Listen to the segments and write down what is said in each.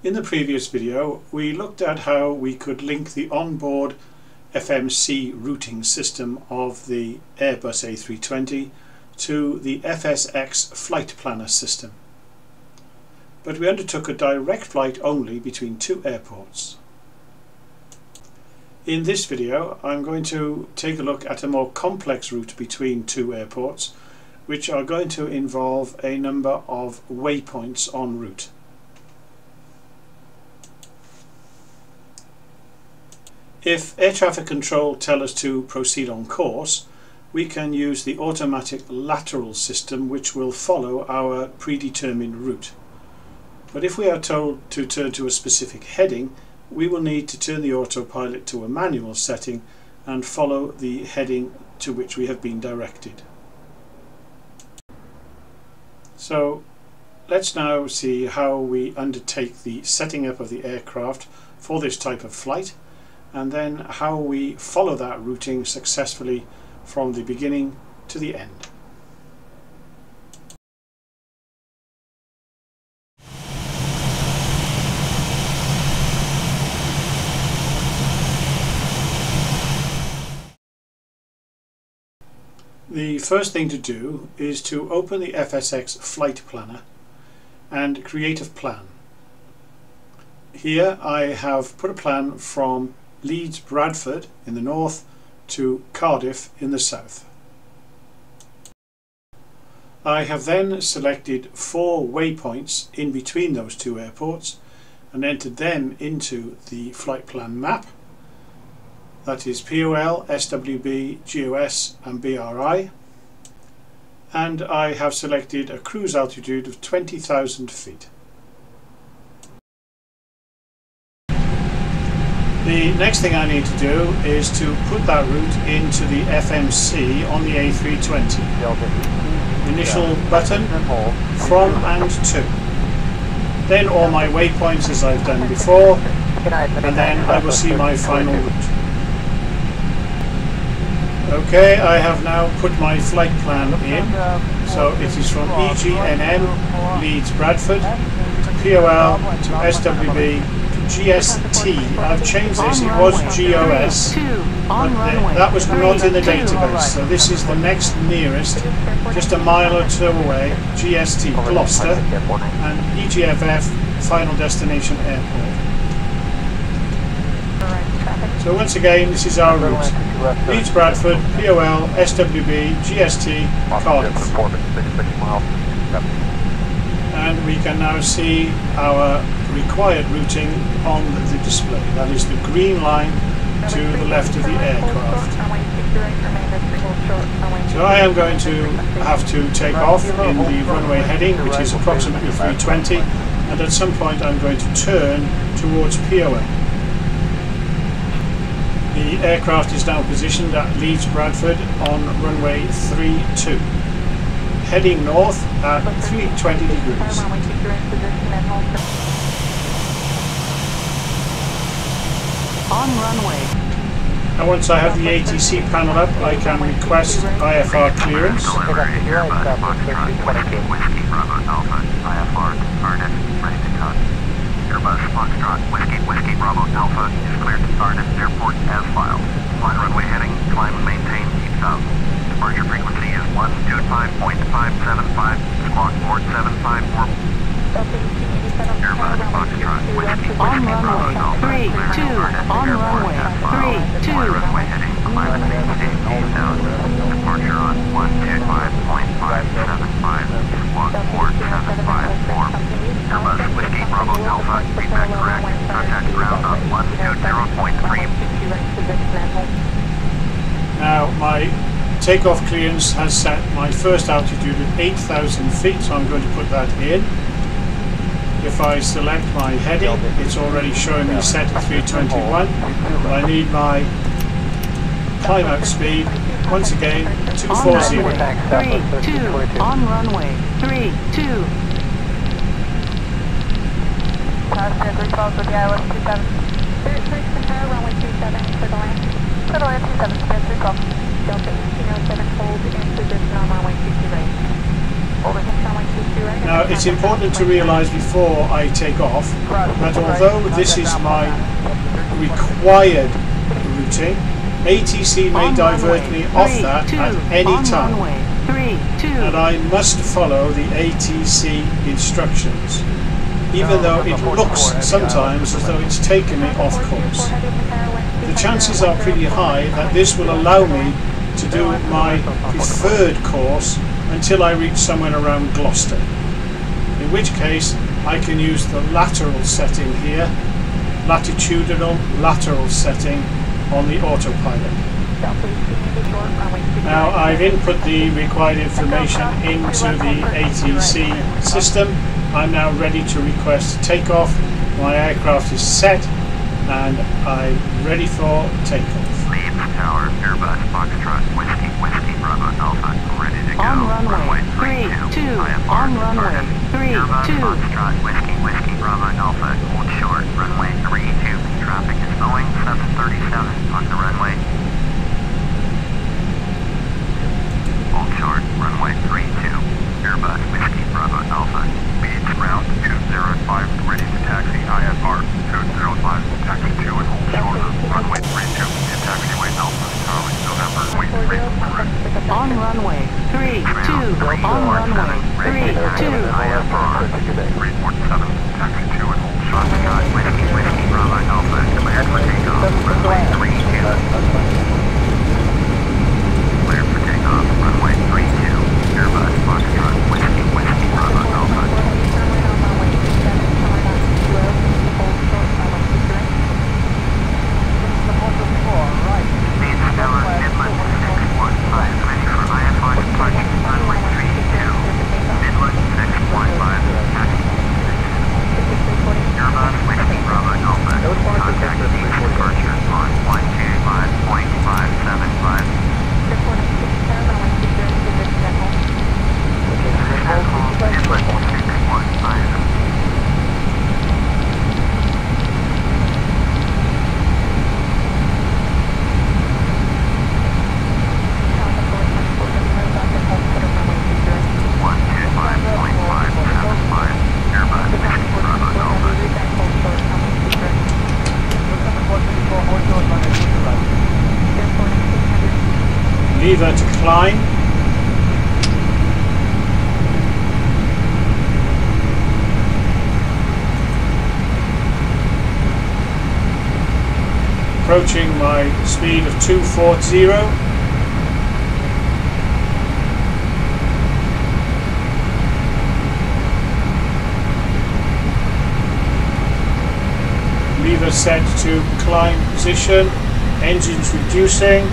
In the previous video we looked at how we could link the onboard FMC routing system of the Airbus A320 to the FSX flight planner system. But we undertook a direct flight only between two airports. In this video I'm going to take a look at a more complex route between two airports, which are going to involve a number of waypoints en route. If air traffic control tell us to proceed on course, we can use the automatic lateral system, which will follow our predetermined route. But if we are told to turn to a specific heading, we will need to turn the autopilot to a manual setting and follow the heading to which we have been directed. So let's now see how we undertake the setting up of the aircraft for this type of flight, and then how we follow that routing successfully from the beginning to the end. The first thing to do is to open the FSX flight planner and create a plan. Here I have put a plan from Leeds Bradford in the north to Cardiff in the south. I have then selected 4 waypoints in between those two airports and entered them into the flight plan map. That is POL, SWB, GOS and BRI, and I have selected a cruise altitude of 20,000 feet. The next thing I need to do is to put that route into the FMC on the A320. Initial button, from and to. Then all my waypoints as I've done before, and then I will see my final route. Okay, I have now put my flight plan in. So it is from EGNM, Leeds Bradford, to POL, to SWB, GST. I've changed this, it was GOS, but that was not in the database, so this is the next nearest, just a mile or two away, GST Gloucester, and EGFF Final Destination Airport. So once again, this is our route: Leeds Bradford, POL, SWB, GST, Cardiff. And we can now see our required routing on the display. That is the green line to the left of the aircraft. So I am going to have to take off in the runway heading, which is approximately 320, and at some point I'm going to turn towards POL. The aircraft is now positioned at Leeds Bradford on runway 32. Heading north at 320 degrees. On runway. And once I have the ATC panel up, I can request IFR clearance. Airbus Foxtrot Whiskey Bravo Alpha is cleared to start at airport as filed. Line runway heading, climb and maintain south. Departure frequency is 125.575, squawk port 754. Airbus Foxtrot Whiskey Bravo Alpha is cleared to start at airport as filed. Line runway heading, climb and maintain south. Departure on 125.575, squawk port 754. Airbus Whiskey Bravo Alpha, feedback correct. Contact ground on 120.3. Now my takeoff clearance has set my first altitude at 8,000 feet, so I'm going to put that in. If I select my heading, it's already showing me set at 321, but I need my climb out speed, once again, 240. 3-2, on runway, 3-2. Runway 27 for the land. For the land 27, Delta 1807, hold in position on runway 22 right. Now, it's important to realize before I take off that although this is my required routing, ATC may divert me off that at any time, and I must follow the ATC instructions, even though it looks sometimes as though it's taken me off course. The chances are pretty high that this will allow me to do my preferred course until I reach somewhere around Gloucester, in which case I can use the lateral setting here, latitudinal lateral setting on the autopilot. Now I've input the required information into the ATC system. I'm now ready to request takeoff. My aircraft is set and I'm ready for takeoff. Leave tower, Airbus, Foxtrot, Whiskey, Whiskey, Bravo, Alpha, ready to go. On runway 32, on runway 32. Foxtrot, Whiskey, Whiskey, Bravo, Alpha, hold short, runway 32. Traffic is Boeing 737 on the runway. Hold short, runway 32. Airbus, Whiskey, Bravo, Alpha. Leads ground 205, ready to taxi IFR 205, taxi 2 and hold short, runway 32, and taxiway Alpha, Charlie, November, wait 3. On runway 32, on runway 32. IFR 347, taxi 2 and hold short, Scott, Whiskey, Whiskey, Bravo, Alpha, cleared for takeoff, runway 32. Cleared for takeoff, runway 32, Airbus, Foxtrot, Whiskey, Whiskey, Bravo, Alpha. Lever to climb. Approaching my speed of 240. Lever set to climb position. Engines reducing.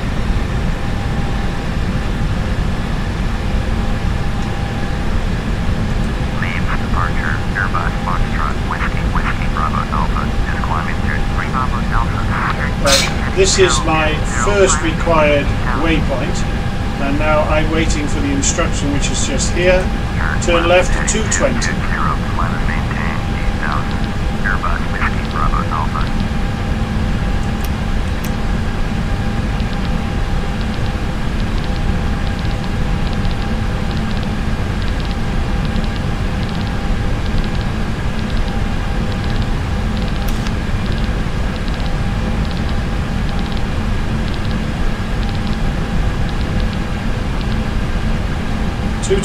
This is my first required waypoint, and now I'm waiting for the instruction, which is just here. Turn left to 220.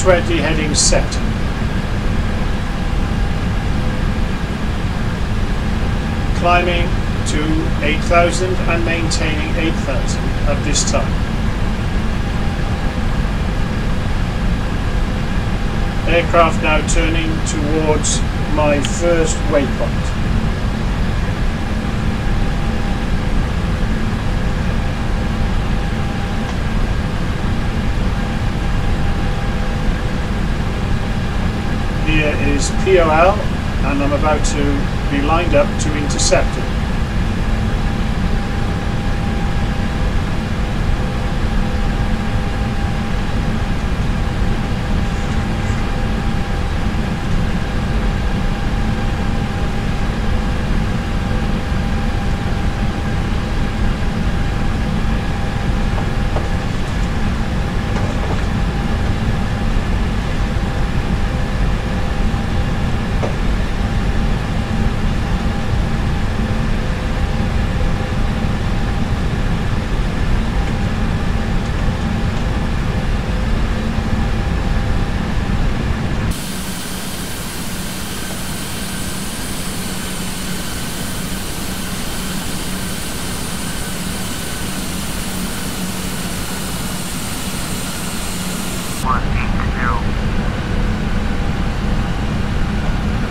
Heading set. Climbing to 8,000 and maintaining 8,000 at this time. Aircraft now turning towards my first waypoint. Here is POL, and I'm about to be lined up to intercept it.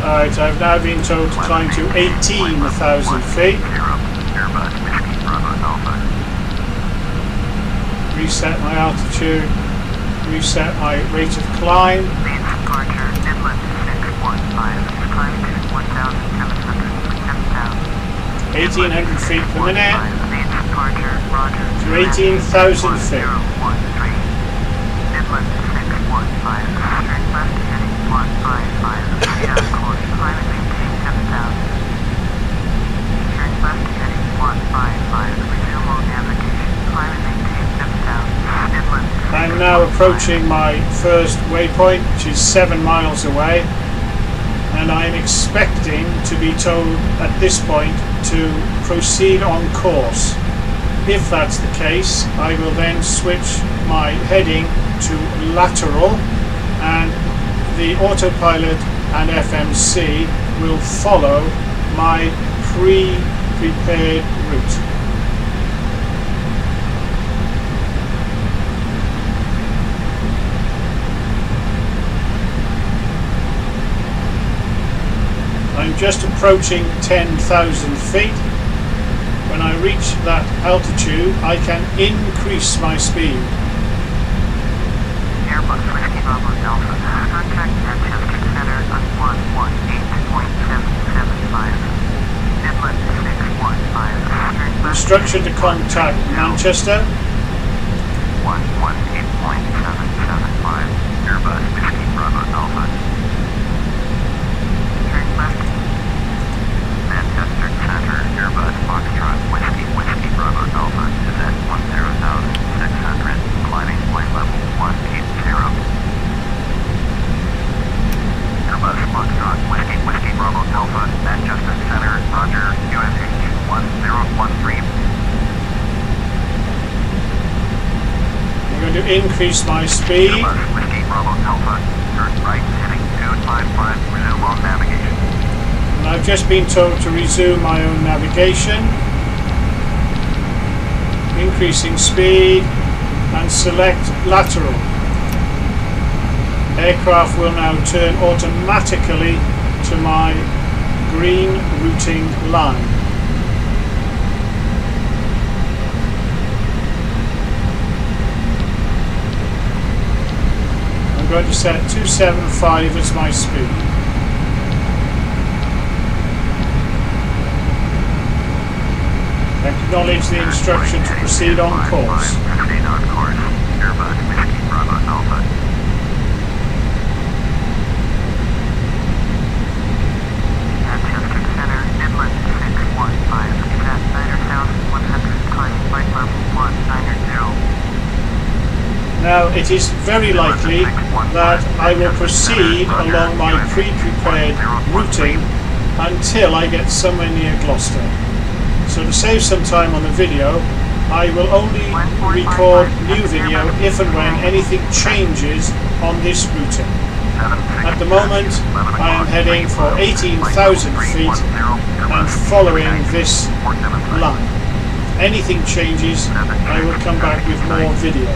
Alright, I've now been told to climb to 18,000 feet. Reset my altitude, reset my rate of climb. 1,800 feet per minute to 18,000 feet. I'm now approaching my first waypoint, which is 7 miles away, and I'm expecting to be told at this point to proceed on course. If that's the case, I will then switch my heading to lateral, and the autopilot and FMC will follow my pre-prepared route. I'm just approaching 10,000 feet. When I reach that altitude, I can increase my speed. Airbus Whiskey Bravo Delta, contact Manchester Center on 118.775. Midland 615. Instruction to contact Manchester. 118.775. Airbus Whiskey Bravo Delta. Turn left. Manchester Center, Airbus Foxtrot Whiskey Bravo Delta is at 10,600, climbing flight level 180. Airbus Foxtrot Whiskey Bravo Delta, Manchester Center, Roger, USH 1013. I'm going to increase my speed. Airbus Whiskey Bravo Delta, turn right, heading 255, resume on navigation. And I've just been told to resume my own navigation. Increasing speed and select lateral. Aircraft will now turn automatically to my green routing line. I'm going to set 275 as my speed. Acknowledge the instruction to proceed on course. Proceed on course. Airbus Whiskey Bravo Alpha. Manchester Center, Midland 615. Is at 9,100, climbing flight level 190. Now it is very likely that I will proceed along my pre-prepared routing until I get somewhere near Gloucester. So to save some time on the video, I will only record new video if and when anything changes on this routing. At the moment, I am heading for 18,000 feet and following this line. If anything changes, I will come back with more video.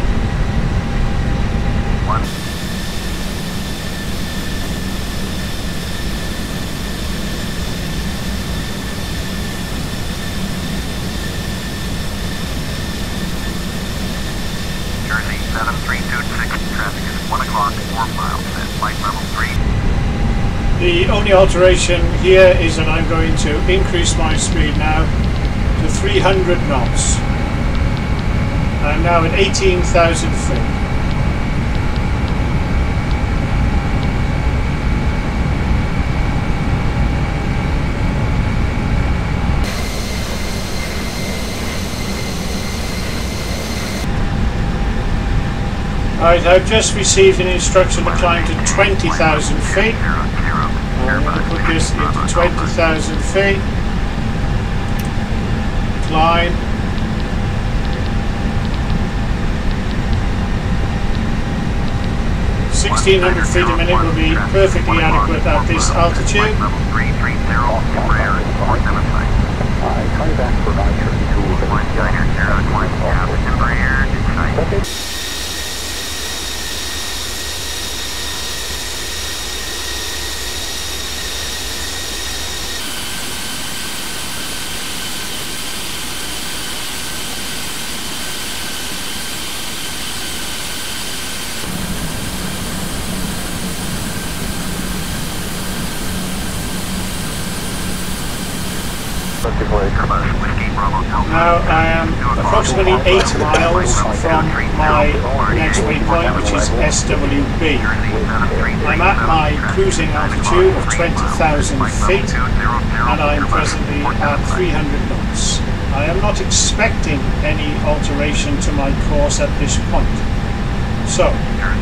Jersey 7326, traffic is 1 o'clock, 4 miles at flight level 3. The only alteration here is that I'm going to increase my speed now to 300 knots. I'm now at 18,000 feet. Alright, I've just received an instruction to climb to 20,000 feet. I'm going to put this into 20,000 feet. Climb. $1,600 feet a minute will be perfectly adequate at this altitude. Now I am approximately 8 miles from my next waypoint, which is SWB. I'm at my cruising altitude of 20,000 feet and I'm presently at 300 knots. I am not expecting any alteration to my course at this point. So,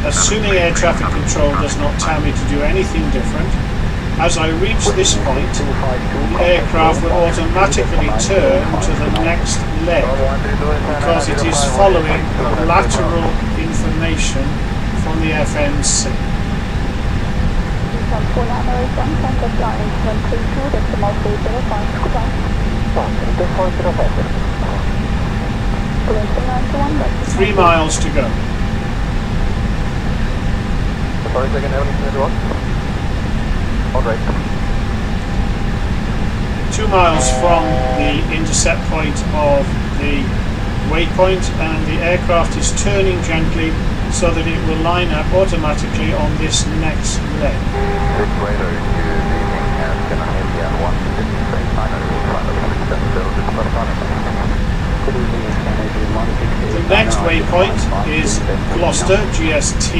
assuming air traffic control does not tell me to do anything different, as I reach this point, the aircraft will automatically turn to the next leg because it is following the lateral information from the FMC. Three miles to go. 2 miles from the intercept point of the waypoint, and the aircraft is turning gently so that it will line up automatically on this next leg. The next waypoint is Gloucester, GST,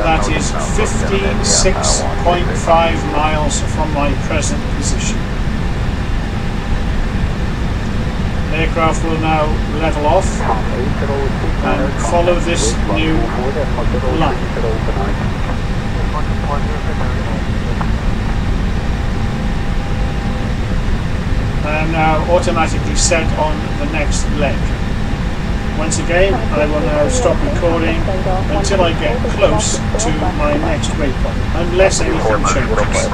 that is 56.5 miles from my present position. Aircraft will now level off and follow this new line. I am now automatically set on the next leg. Once again, I will now stop recording until I get close to my next waypoint, unless anything changes.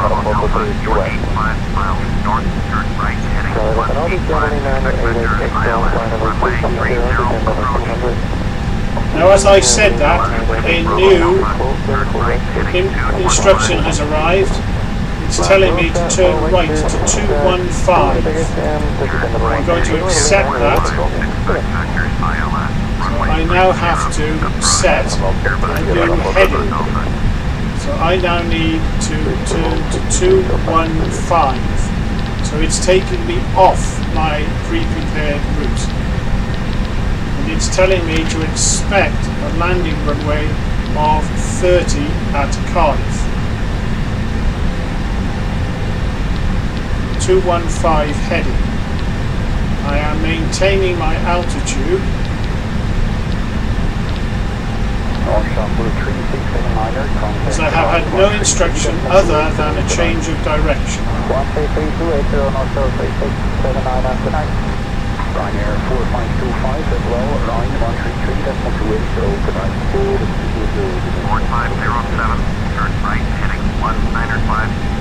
Now, as I said that, a new instruction has arrived. It's telling me to turn right to 215. I'm going to accept that. So I now have to set a new heading. So I now need to turn to 215. So it's taking me off my pre-prepared route. And it's telling me to expect a landing runway of 30 at Cardiff. 215 heading. I am maintaining my altitude. As I have had no instruction other than a change of direction. Ryanair 4525 as well, line 133, decimal 280 4507, turn right, heading 195.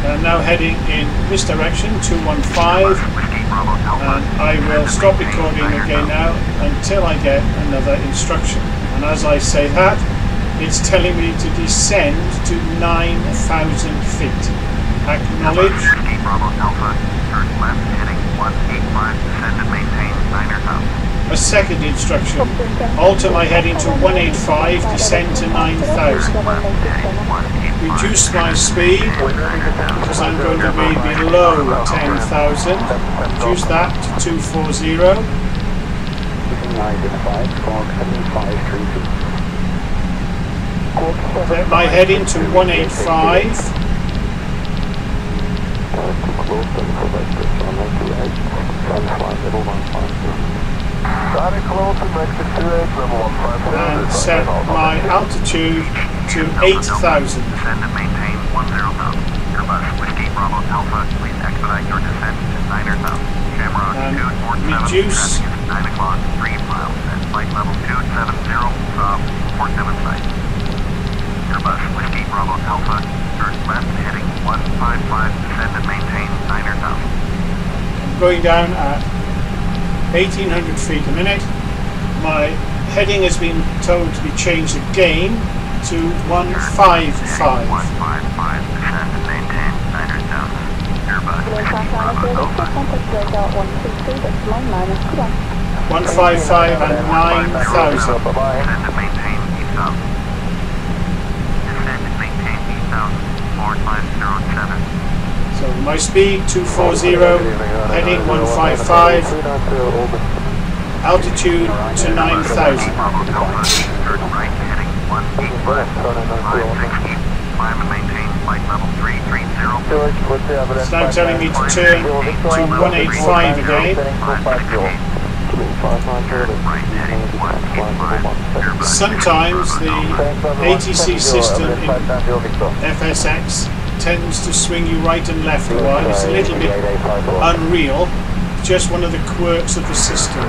I'm now heading in this direction, 215, and I will stop recording again now until I get another instruction. And as I say that, it's telling me to descend to 9,000 feet. Acknowledge. A second instruction. Alter my heading to 185, descend to 9,000. Reduce my speed because I'm going to be below 10,000. Reduce that to 240. Set my heading to 185. And set my altitude to 8,000. Descend and maintain 10,000. Airbus Whiskey Bravo Alpha, please expedite your descent to 9,000. Shamrock 247, reduce. traffic is 9 o'clock, 3 miles at flight level 270, stop 47 site. Airbus Whiskey Bravo Alpha, turn left heading 155, descend and maintain 9,000. Going down at 1,800 feet a minute. My heading has been told to be changed again to 155. 155, descend and maintain 9,000. Airbus Whiskey Bravo Alpha. 155 and 9,000. Descend and maintain 8,000. Descend and maintain 8,000. Forward My speed 240, heading 155, altitude to 9,000. Turn right, heading 185. Climb and maintain flight level 330. It's now telling me to turn to 185 again. Sometimes the ATC system in FSX tends to swing you right and left a while. It's a little bit unreal, just one of the quirks of the system.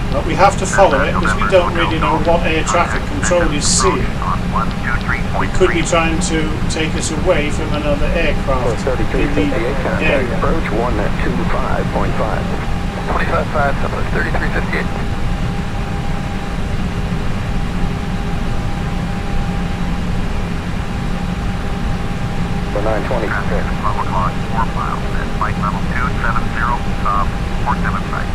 But we have to follow it because we don't really know what air traffic control is seeing. It could be trying to take us away from another aircraft in the area. Approach 125.5. 25.5, 3358. For 920. Level clock 4 miles at flight level 270, port 7 site.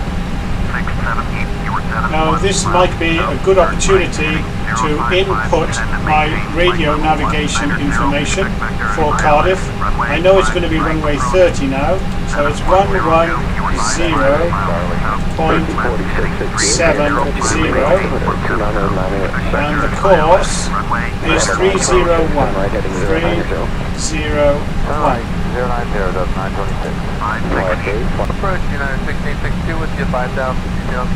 678, your 7. Now this might be a good opportunity to input my radio navigation information for Cardiff. I know it's going to be runway 30 now, so it's 110.70 and the course is 301. 301. 090, 926. Approach United 1662 with you 5,000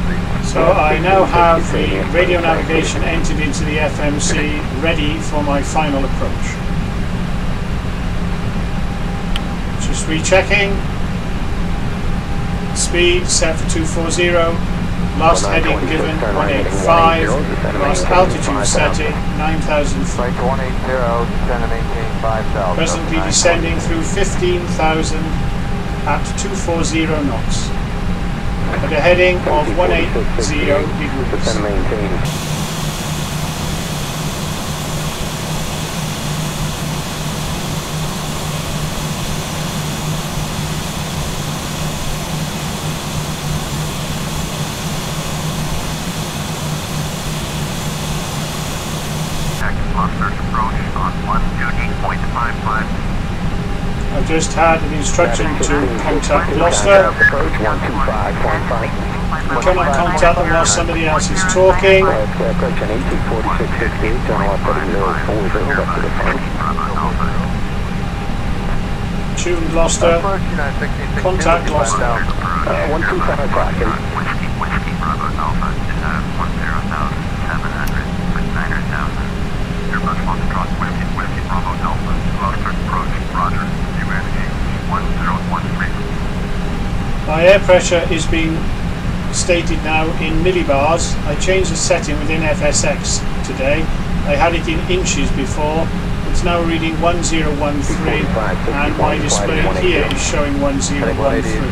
feet. So I now have the radio navigation entered into the FMC ready for my final approach. Just rechecking. Speed set for 240. Last heading given 185. Last altitude setting 9,000 feet. Flight 180, descend and maintain 5,000. Presently descending through 15,000 at 240 knots. At a heading of 180 degrees. I've just had an instruction to contact Gloucester. I cannot contact them while somebody else is talking. Tune Gloucester. Contact Gloucester. 125. Whiskey Bravo Alpha, 10,700 with 900,000. Airbus Foxtrot Whiskey Bravo Alpha, Gloucester approach, Roger, humanity 1013. My air pressure is being stated now in millibars. I changed the setting within FSX today. I had it in inches before. It's now reading 1013 and my display here is showing 1013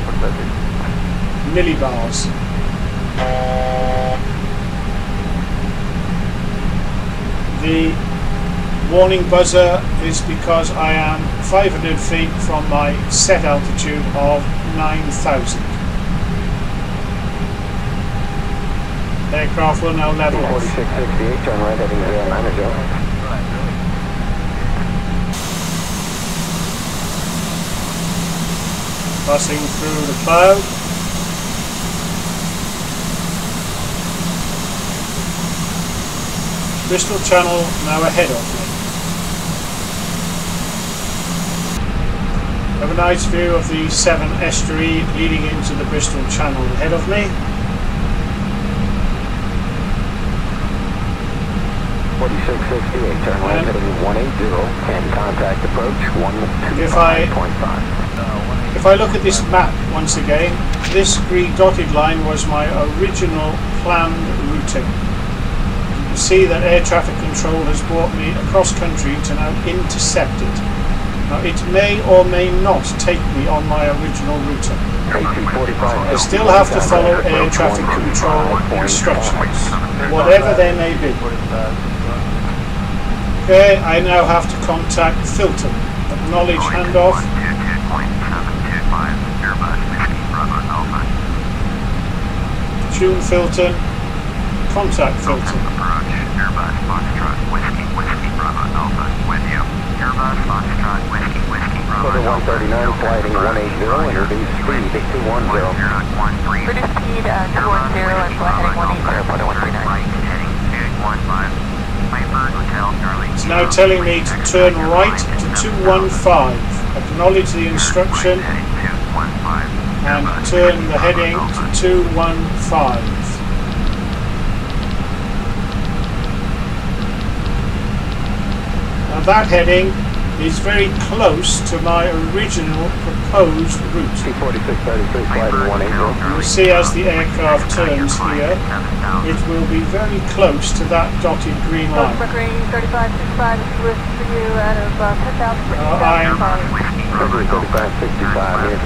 millibars. The warning buzzer is because I am 500 feet from my set altitude of 9,000. Aircraft will now level off. 4668, turn right heading 090. Passing through the cloud. Bristol Channel now ahead of me. Have a nice view of the Severn estuary leading into the Bristol Channel ahead of me. 4668, turn right heading 180 and contact approach 125.5. If I look at this map once again, this green dotted line was my original planned routing. You can see that air traffic control has brought me across country to now intercept it. Now it may or may not take me on my original routing. I still have to follow air traffic control instructions, whatever they may be. Okay, I now have to contact Filton. Acknowledge handoff. Tune Filton. Contact Filton. Airbus Foxtrot Whiskey Bravo Alpha with you. Airbus Foxtrot Whiskey Bravo Alpha. 39, sliding 180 and reduce speed to 210. Reduce speed at 210 and fly heading 180 for the 139. It's now telling me to turn right to 215. Acknowledge the instruction and turn the heading to 215. Now that heading is very close to my original proposed route. T4633, sliding 180. You'll see as the aircraft turns here, it will be very close to that dotted green line. Mercury 3565 is with you out of 10,000 for I'm Mercury 3565 is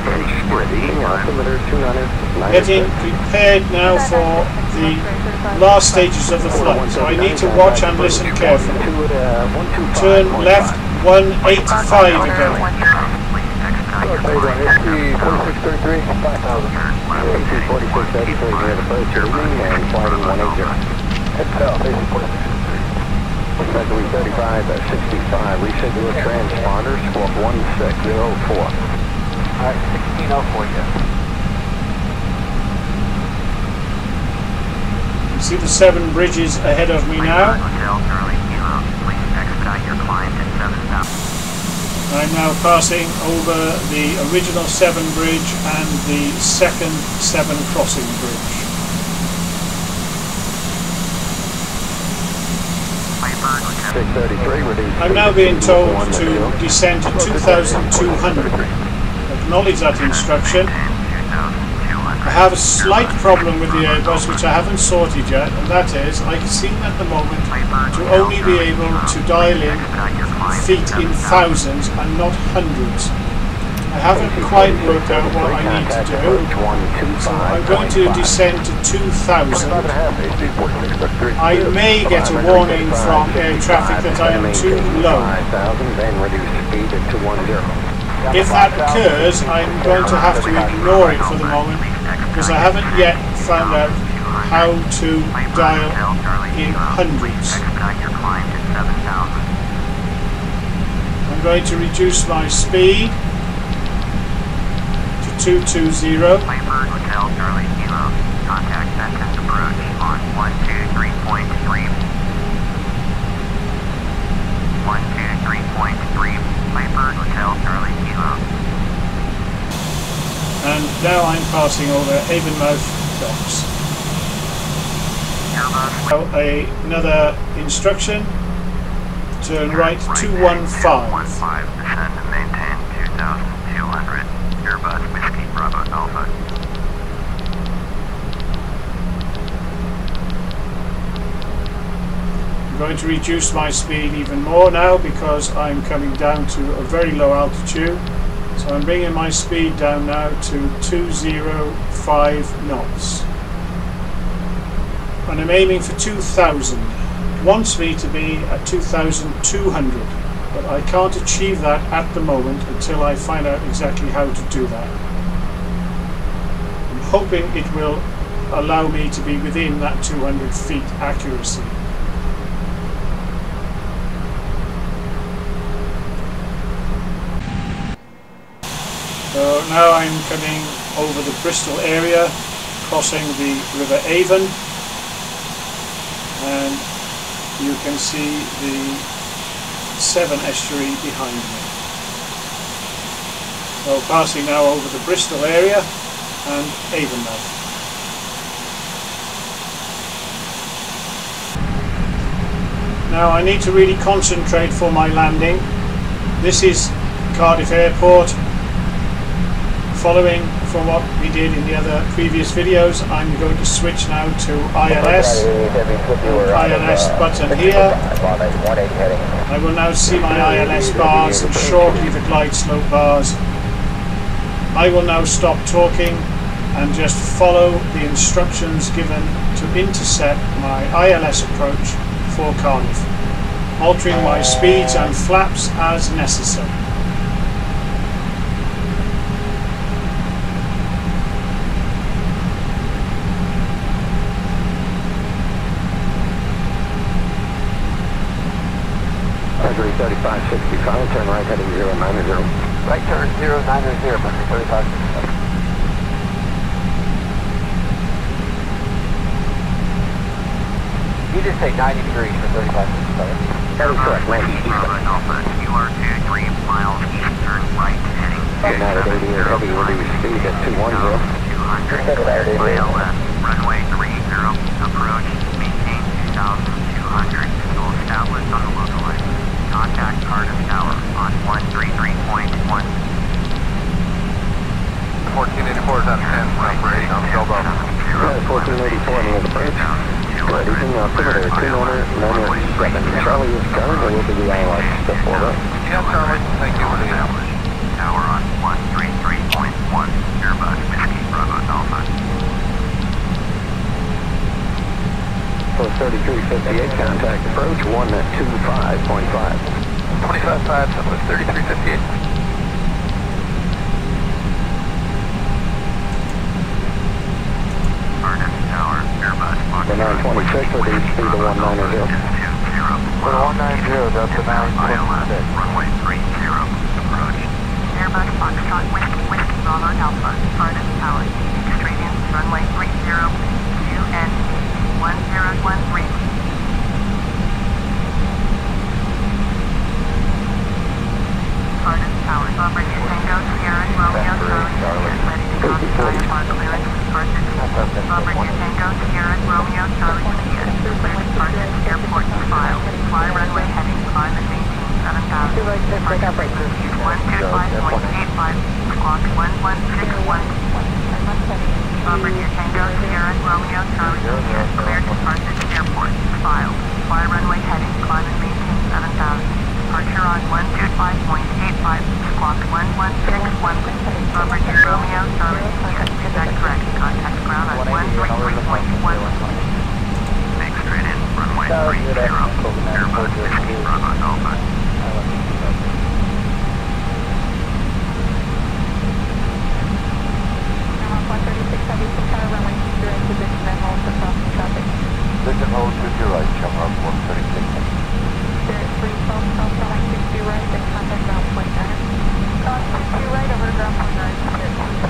ready. Altimeter 200. getting prepared now for the last stages of the flight, so I need to watch and listen carefully. Turn left 185 again. T4633, 5,000. T4633, near the approach, leading and sliding 180. Mercury 3565, reschedule transponders for 1604. Alright, 1604, yeah. You see the 7 bridges ahead of me now. I'm now passing over the original 7 bridge and the second 7 crossing bridge. I'm now being told to descend to 2,200. Acknowledge that instruction. I have a slight problem with the Airbus which I haven't sorted yet, and that is I seem at the moment to only be able to dial in feet in thousands and not hundreds. I haven't quite worked out what I need to do, so I'm going to descend to 2,000. I may get a warning from air traffic that I am too low. If that occurs, I'm going to have to ignore it for the moment, because I haven't yet found out how to dial in hundreds. I'm going to reduce my speed to 220. Contact Central approach on 123.3. 123.3. Piper Hotel Charlie Kilo. And now I'm passing over Avonmouth docks. Now another instruction. Turn right 215. Descend and maintain 2,200. Airbus Whiskey Bravo Alpha. I'm going to reduce my speed even more now because I'm coming down to a very low altitude. So I'm bringing my speed down now to 205 knots. And I'm aiming for 2,000. It wants me to be at 2,200, but I can't achieve that at the moment until I find out exactly how to do that. I'm hoping it will allow me to be within that 200 feet accuracy. So now I'm coming over the Bristol area, crossing the River Avon, and you can see the Severn estuary behind me. So passing now over the Bristol area and Avonmouth. Now I need to really concentrate for my landing. This is Cardiff Airport. Following from what we did in the other previous videos, I'm going to switch now to ILS. ILS button here. I will now see my ILS bars and shortly the glide slope bars. I will now stop talking and just follow the instructions given to intercept my ILS approach for Cardiff, altering my speeds and flaps as necessary. Mercury 3565, turn right heading 090. Right turn 090, Monday 3567. You just say 90 degrees for 3567. That is correct, land east. Alpha, you are 23 miles eastern right heading. And now at 88 heavy, reduce speed at 210. 200. ILS, runway 30, approach, maintain 2,200. Will establish on the localizer. Contact Cardiff Tower on 133.1. 1484 is out of 10, operating on Delta. 1484 on the approach. Reducing altimeter 297. Charlie is currently will be the ILS step forward. Yeah, Charlie, thank you for the hours. Tower on 133.1. Airbus Whiskey Bravo Alpha. For 3358 contact approach 125.5. 25.5, so it's 3358. Tower, Airbus, The 926 reduce speed to 190. For the 190, that's the 926. Runway 30, approach. Airbus Foxtrot Whiskey Bravo Alpha, Cardiff Tower, keeping straight in, runway 30, QN 1013. Cardiff Tower, Bombardier Tango, Sierra, Romeo, Charlie, ready to occupy upon clearance, departure. Bombardier Tango, Sierra, Romeo, Charlie, Juliet, clear departure, airport to file, fly runway heading, climb and maintain 7,000, departure use 125.85, clock 1161. Bombardier Tango, Sierra, Romeo, Charlie, Juliet, clear departure to airport, file, fly runway heading, climb and maintain 7,000. Departure on 125.85, clock 1161. Bombardier Romeo, Charlie, Juliet, is that correct? Contact ground on 133.1. Make straight in, runway 30, Airbus Whiskey Bravo Alpha. Position hold to your right, Shamrock 136. Spirit 312, south runway 62 right, then contact ground point 9. Ground 62 right, over to ground point 9, Spirit 312.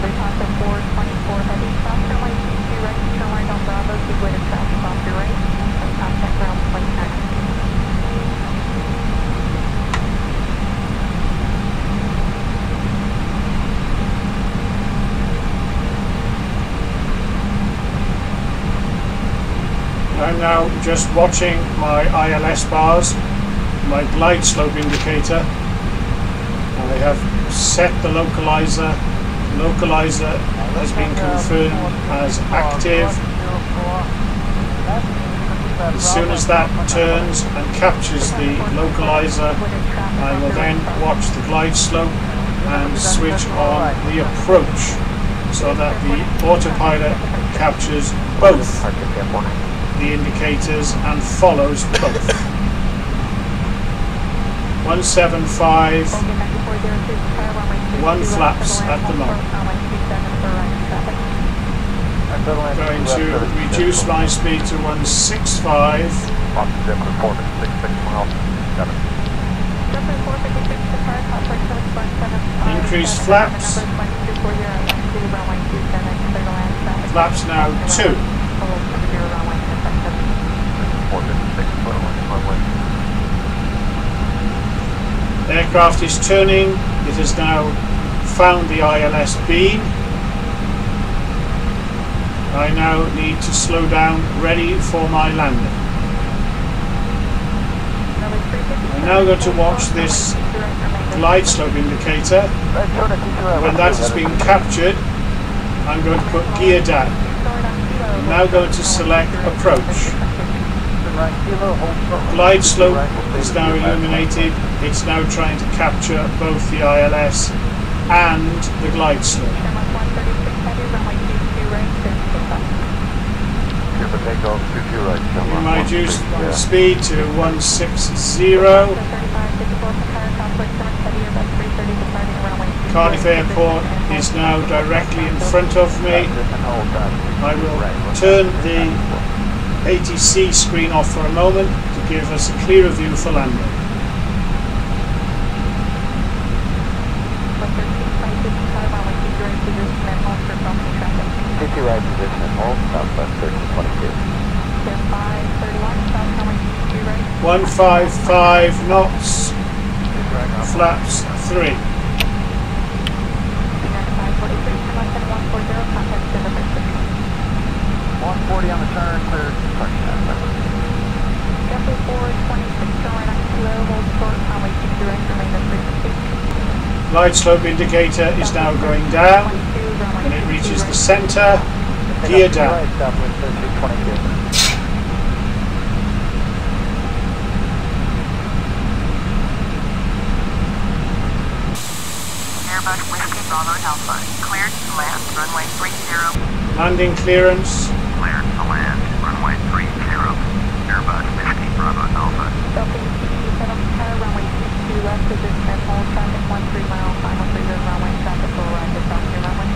Contact 424 heavy, south runway 62 right, turn right on Bravo, keep way to traffic off your right, then contact ground point 9. I'm now just watching my ILS bars, my glide slope indicator. I have set the localizer. Localizer has been confirmed as active. As soon as that turns and captures the localizer, I will then watch the glide slope and switch on the approach so that the autopilot captures both the indicators and follows both. 175, one flaps at the moment. I'm going to reduce my speed to 165. Increase flaps. Flaps now 2. Aircraft is turning. It has now found the ILS beam. I now need to slow down, ready for my landing. I'm now going to watch this glide slope indicator. When that has been captured, I'm going to put gear down. I'm now going to select approach. Glide slope is now illuminated. It's now trying to capture both the ILS and the glide slope. We might reduce the speed to 160. Cardiff Airport is now directly in front of me. I will turn the ATC screen off for a moment to give us a clearer view for landing. 22 right position and hold, southwest 1322. 531, south runway 22 right. 155 knots, flaps 3. 543, less than 140, contact center by 140 on the turn, clear touchdown. Jeffrey 426, turn right on 20, hold short, runway 22 right, remain at frequency. Light slope indicator is now going down. When it reaches the center, gear down. Right, southwest 1322. Airbus Whiskey Bravo Alpha, cleared to land, runway 30. Landing clearance. Cleared to land, runway 30. Airbus Whiskey Bravo Alpha. Delta ECC, set up runway 22 left, position and hold traffic 13 mile, final 3 runway, traffic will arrive at South Gear runway.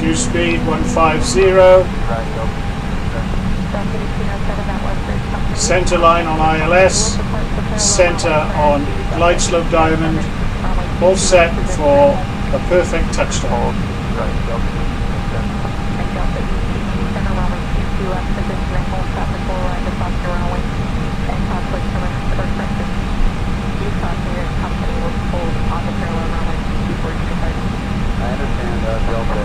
View speed 150. Center line on ILS. Center on glide slope diamond. All set for a perfect touchdown. I understand, Delta.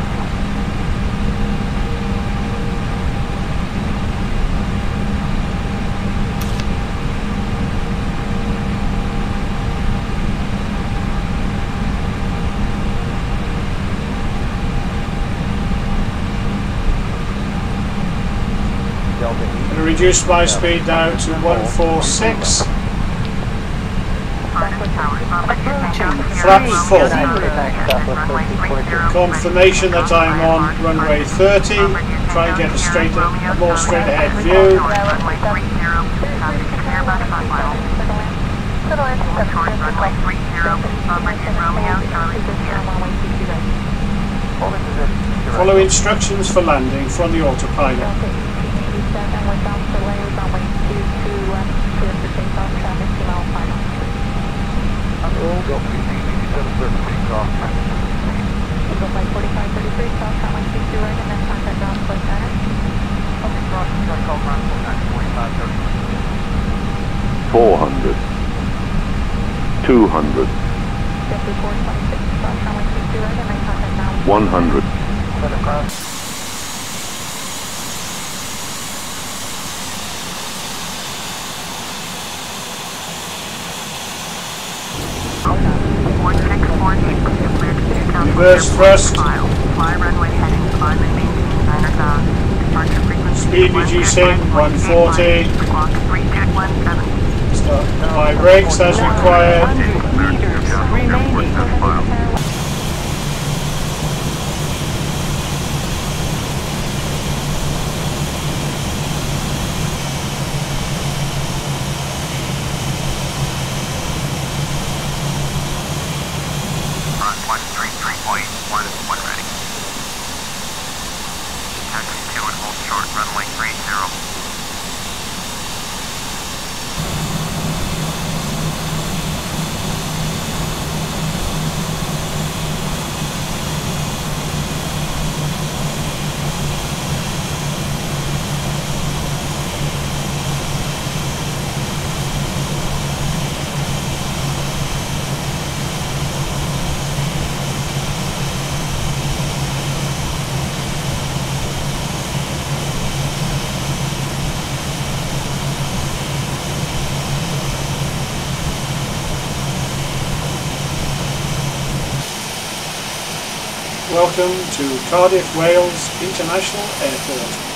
I'm going to reduce my speed now to 146. Flaps full. Confirmation that I'm on runway 30. Try and get a more straight ahead view. Follow instructions for landing from the autopilot. $400, $200, $100. Reverse thrust. Fly runway heading, climb and maintain 9 departure frequency. Speed reducing 140. Clock 3217. Start my brakes as required. 100 meters remaining. Run 133.1, one ready. Taxi 2 and hold short, runway 30. Welcome to Cardiff, Wales International Airport.